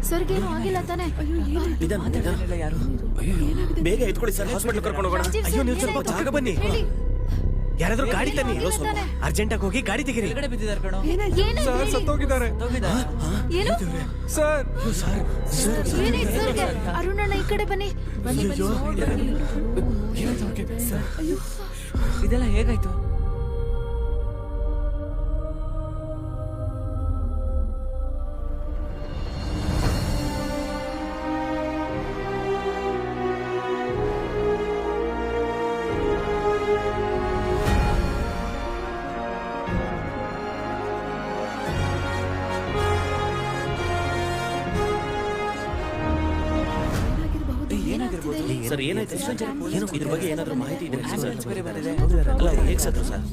ಸರ್ಗೆ ಏನೂ ಆಗಿಲ್ಲ ತಾನೆ? ಯಾರು ಬೇಗ ಎತ್ಕೊಳ್ಳಿ ಸರ್, ಹಾಸ್ಪಿಟಲ್ ಕರ್ಕೊಂಡು ಹೋಗೋಣ. ಅಯ್ಯೋ ನೀವು ಸ್ವಲ್ಪ ಜಾಗ ಬನ್ನಿ. ಯಾರಾದ್ರೂ ಗಾಡಿ ತನ್ನಿ, ಅರ್ಜೆಂಟ್ ಆಗಿ ಹೋಗಿ ಗಾಡಿ ತೆಗೀರಿ. ಬಿದ್ದಿದ್ದಾರೆ ಕಣೋ. ಸರ್ ಸತ್ತೋಗಿದ್ದಾರೆ. ಏನು ಸರ್ ಏನಾಯ್ತು ಸರ್ಗೆ? ಅರುಣಣ್ಣ ಈ ಕಡೆ ಬನ್ನಿ. ಇದೆಲ್ಲ ಹೇಗಾಯ್ತು? ಏನಾಗಿರ್ಬೋದು ಸರ್ ಏನಾಯ್ತು? ಏನು ಇದ್ರ ಬಗ್ಗೆ ಏನಾದರೂ ಮಾಹಿತಿ ಇದೆ? ಬೇರೆ ಬಂದಿದೆ. ಅಲ್ಲ ಹೇಗೆ ಸತ್ರು ಸರ್?